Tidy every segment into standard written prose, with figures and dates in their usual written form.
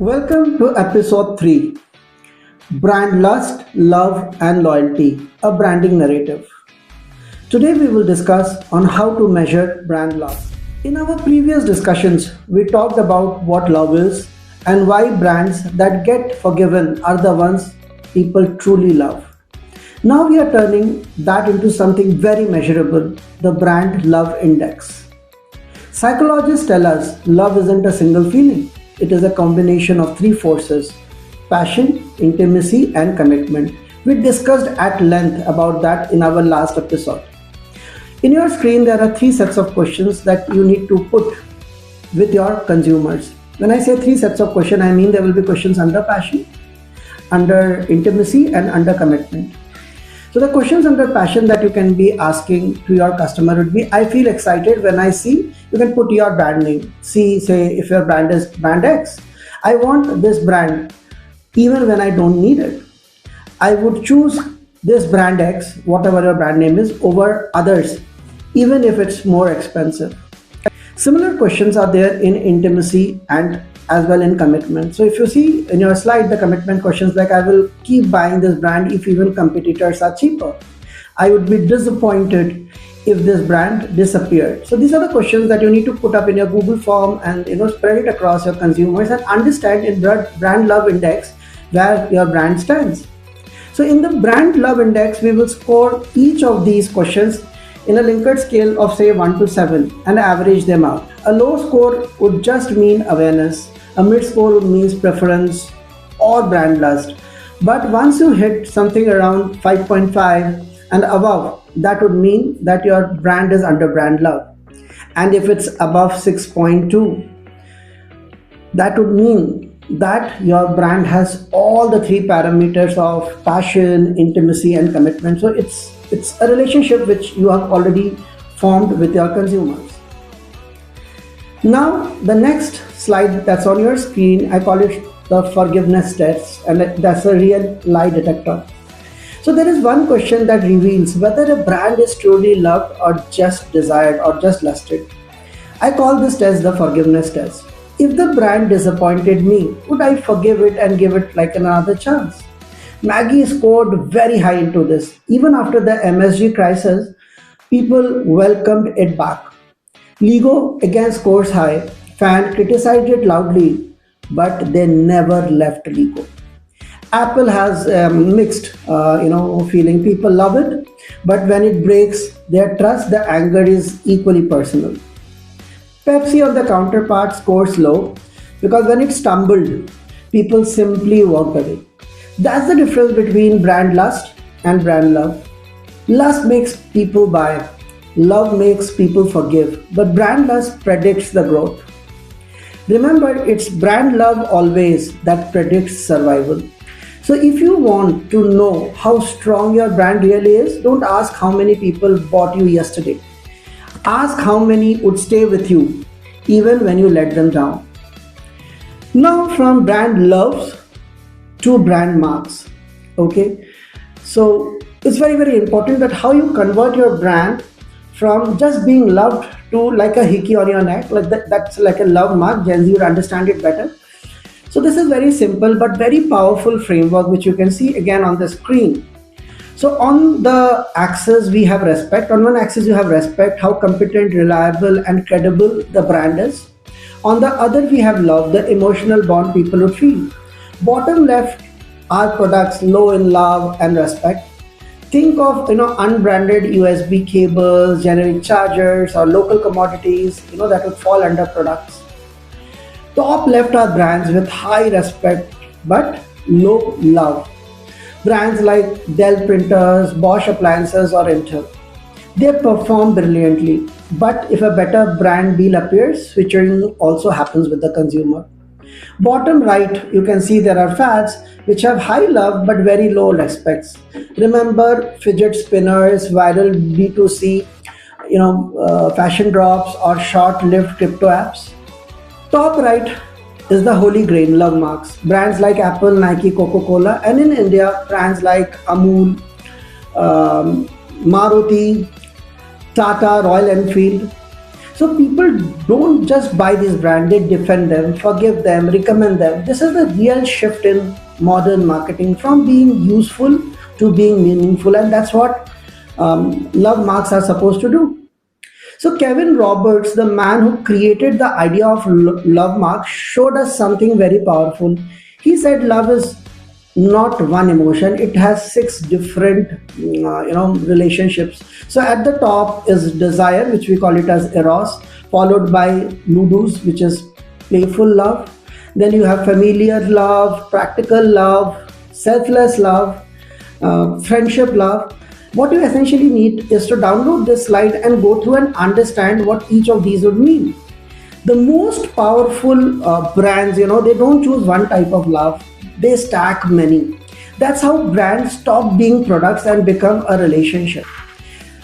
Welcome to episode 3, Brand Lust, Love and Loyalty, a branding narrative. Today we will discuss on how to measure brand love. In our previous discussions, we talked about what love is and why brands that get forgiven are the ones people truly love. Now we are turning that into something very measurable, the brand love index. Psychologists tell us love isn't a single feeling. It is a combination of three forces: passion, intimacy, and commitment. We discussed at length about that in our last episode. In your screen, there are three sets of questions that you need to put with your consumers. When I say three sets of questions, I mean there will be questions under passion, under intimacy, and under commitment. So the questions under passion that you can be asking to your customer would be, I feel excited when I see, you can put your brand name. See, say if your brand is brand X, I want this brand even when I don't need it. I would choose this brand X, whatever your brand name is, over others, even if it's more expensive. Similar questions are there in intimacy and as well in commitment. So if you see in your slide, the commitment questions like, I will keep buying this brand if even competitors are cheaper. I would be disappointed if this brand disappeared. So these are the questions that you need to put up in your Google form and spread it across your consumers and understand in brand love index where your brand stands. So in the brand love index, we will score each of these questions in a Likert scale of say 1 to 7 and average them out. A low score would just mean awareness. A mid score would mean preference or brand lust. But once you hit something around 5.5 and above, that would mean that your brand is under brand love. And if it's above 6.2, that would mean that your brand has all the three parameters of passion, intimacy, and commitment. So it's a relationship which you have already formed with your consumers. Now, the next slide that's on your screen, I call it the forgiveness test, and that's a real lie detector. So there is one question that reveals whether a brand is truly loved or just desired or just lusted. I call this test the forgiveness test. If the brand disappointed me, would I forgive it and give it like another chance? Maggie scored very high into this. Even after the MSG crisis, people welcomed it back. Lego again scores high. Fans criticized it loudly, but they never left Lego. Apple has mixed, feeling. People love it, but when it breaks their trust, the anger is equally personal. Pepsi on the counterpart scores low because when it stumbled, people simply walked away. That's the difference between brand lust and brand love. Lust makes people buy. Love makes people forgive, but brand lust predicts the growth. Remember, it's brand love always that predicts survival. So if you want to know how strong your brand really is, don't ask how many people bought you yesterday. Ask how many would stay with you even when you let them down. Now from brand loves to brand marks. Okay, so it's very, very important that how you convert your brand from just being loved to like a hickey on your neck, like that's like a love mark. Gen Z would understand it better. So this is very simple but very powerful framework which you can see again on the screen. So on the axis we have respect. On one axis you have respect, how competent, reliable and credible the brand is. On the other we have love, the emotional bond people would feel. Bottom left are products low in love and respect. Think of unbranded USB cables, generic chargers or local commodities that would fall under products. Top left are brands with high respect but low love. Brands like Dell printers, Bosch appliances or Intel. They perform brilliantly, but if a better brand deal appears, switching also happens with the consumer. Bottom right, you can see there are fads which have high love but very low respects. Remember fidget spinners, viral B2C, fashion drops or short-lived crypto apps. Top right is the holy grail, love marks. Brands like Apple, Nike, Coca-Cola, and in India, brands like Amul, Maruti, Tata, Royal Enfield. So people don't just buy these brands, they defend them, forgive them, recommend them. This is the real shift in modern marketing from being useful to being meaningful, and that's what love marks are supposed to do. So Kevin Roberts, the man who created the idea of love mark, showed us something very powerful. He said love is not one emotion; it has six different, relationships. So at the top is desire, which we call it as eros, followed by ludus, which is playful love. Then you have familiar love, practical love, selfless love, friendship love. What you essentially need is to download this slide and go through and understand what each of these would mean. The most powerful brands, they don't choose one type of love, they stack many. That's how brands stop being products and become a relationship.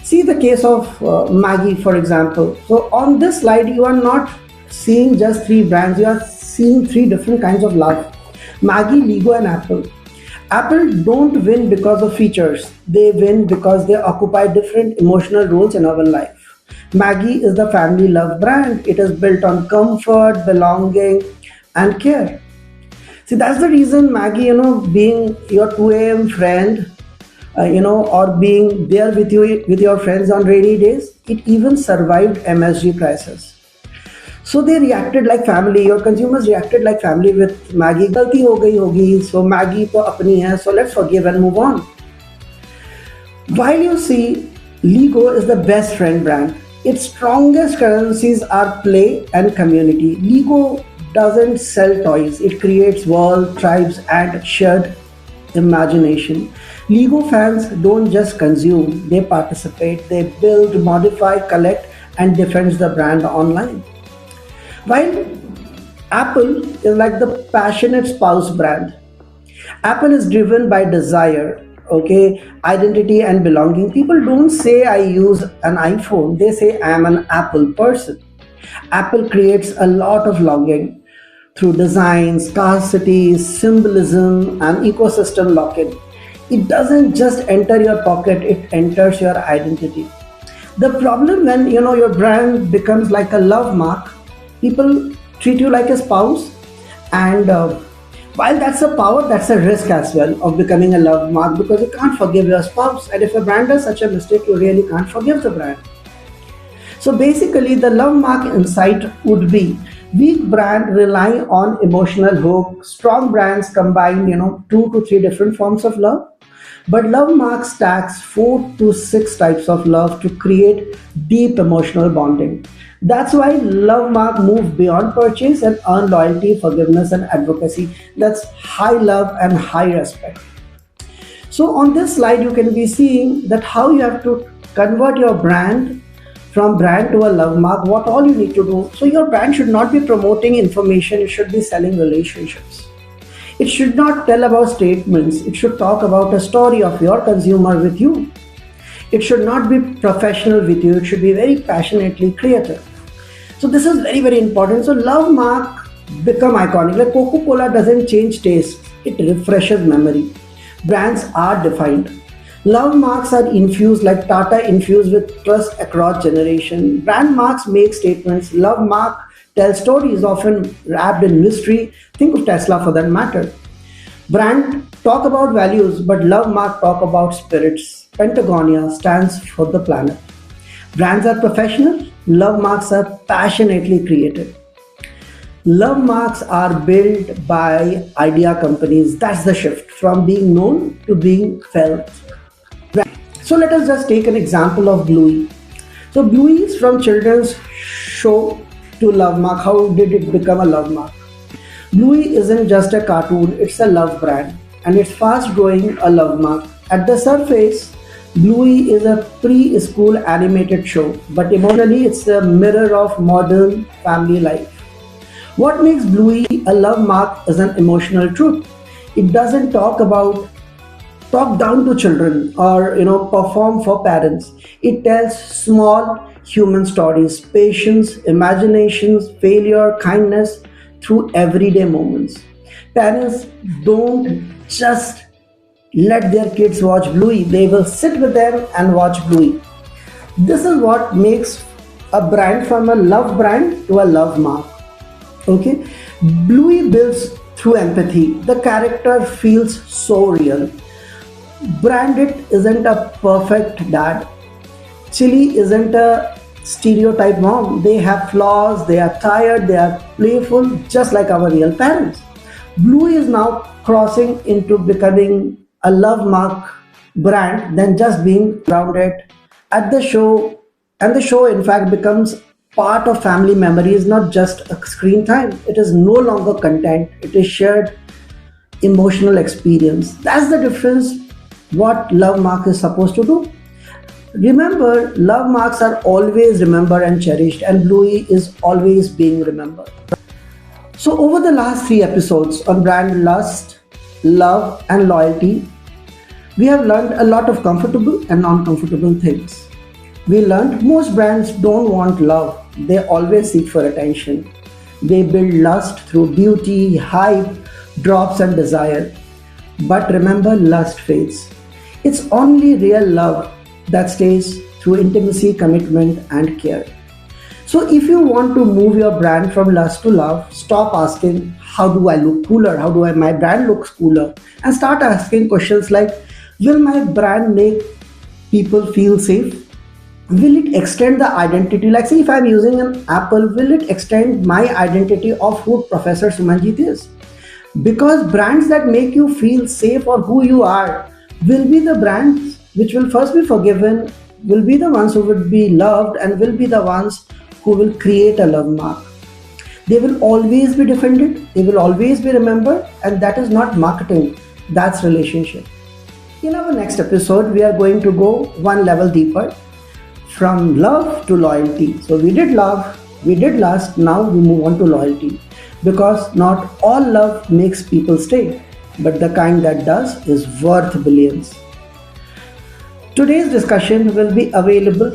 See the case of Maggie, for example. So on this slide, you are not seeing just three brands, you are seeing three different kinds of love: Maggie, Lego, and Apple. Apple don't win because of features, they win because they occupy different emotional roles in our life. Maggie is the family love brand. It is built on comfort, belonging, and care. See, that's the reason Maggie, being your 2 a.m. friend, or being there with you with your friends on rainy days, it even survived MSG crisis. So they reacted like family. Your consumers reacted like family with Maggie. गलती हो गई होगी, so Maggie तो अपनी है, so let's forgive and move on. While you see, Lego is the best friend brand. Its strongest currencies are play and community. Lego doesn't sell toys; it creates world, tribes, and shared imagination. Lego fans don't just consume; they participate. They build, modify, collect, and defend the brand online. While Apple is like the passionate spouse brand. Apple is driven by desire, okay, identity and belonging. People don't say I use an iPhone, they say I am an Apple person. Apple creates a lot of longing through design, scarcity, symbolism, and ecosystem lock-in. It doesn't just enter your pocket, it enters your identity. The problem when your brand becomes like a love mark, people treat you like a spouse, and while that's a power, that's a risk as well of becoming a love mark, because you can't forgive your spouse, and if a brand does such a mistake, you really can't forgive the brand. So basically the love mark insight would be: weak brand rely on emotional hook, strong brands combine 2 to 3 different forms of love, but love mark stacks 4 to 6 types of love to create deep emotional bonding. That's why love mark move beyond purchase and earn loyalty, forgiveness, and advocacy. That's high love and high respect. So on this slide, you can be seeing that how you have to convert your brand from brand to a love mark, what all you need to do. So your brand should not be promoting information, it should be selling relationships. It should not tell about statements, it should talk about a story of your consumer with you. It should not be professional with you, it should be very passionately creative. So this is very, very important. So love mark become iconic. Like Coca-Cola doesn't change taste, it refreshes memory. Brands are defined. Love marks are infused like Tata infused with trust across generation. Brand marks make statements. Love mark tells stories often wrapped in mystery. Think of Tesla for that matter. Brand talk about values, but love mark talk about spirits. Patagonia stands for the planet. Brands are professional, love marks are passionately created. Love marks are built by idea companies. That's the shift from being known to being felt. So let us just take an example of Bluey. So Bluey is from children's show to love mark. How did it become a love mark? Bluey isn't just a cartoon, it's a love brand, and it's fast growing a love mark. At the surface, Bluey is a preschool animated show, but emotionally it's a mirror of modern family life. What makes Bluey a love mark is an emotional truth. It doesn't talk down to children or perform for parents. It tells small human stories, patience, imaginations, failure, kindness through everyday moments. Parents don't just let their kids watch Bluey, they will sit with them and watch Bluey. This is what makes a brand from a love brand to a love mark. Okay, Bluey builds through empathy. The character feels so real. Brandit isn't a perfect dad. Chili isn't a stereotype mom. They have flaws, they are tired, they are playful, just like our real parents. Blue is now crossing into becoming a love mark brand than just being grounded at the show. And the show, in fact, becomes part of family memories, not just a screen time. It is no longer content, it is shared emotional experience. That's the difference what love mark is supposed to do. Remember, love marks are always remembered and cherished, and Bluey is always being remembered. So, over the last three episodes on brand lust, love, and loyalty, we have learned a lot of comfortable and non comfortable things. We learned most brands don't want love, they always seek for attention. They build lust through beauty, hype, drops, and desire. But remember, lust fades. It's only real love that stays through intimacy, commitment, and care. So, if you want to move your brand from lust to love, stop asking, how do I look cooler? How do my brand looks cooler? And start asking questions like, will my brand make people feel safe? Will it extend the identity? Like, say, if I'm using an apple, will it extend my identity of who Professor Sumanjit is? Because brands that make you feel safe or who you are will be the brands which will first be forgiven, will be the ones who will be loved, and will be the ones who will create a love mark. They will always be defended, they will always be remembered, and that is not marketing, that's relationship. In our next episode, we are going to go one level deeper, from love to loyalty. So we did love, we did lust, now we move on to loyalty. Because not all love makes people stay, but the kind that does is worth billions. Today's discussion will be available,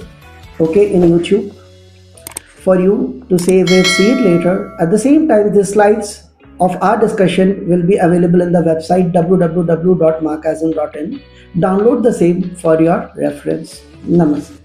in YouTube for you to save it, see it later. At the same time, the slides of our discussion will be available in the website www.markazin.in. Download the same for your reference. Namaste.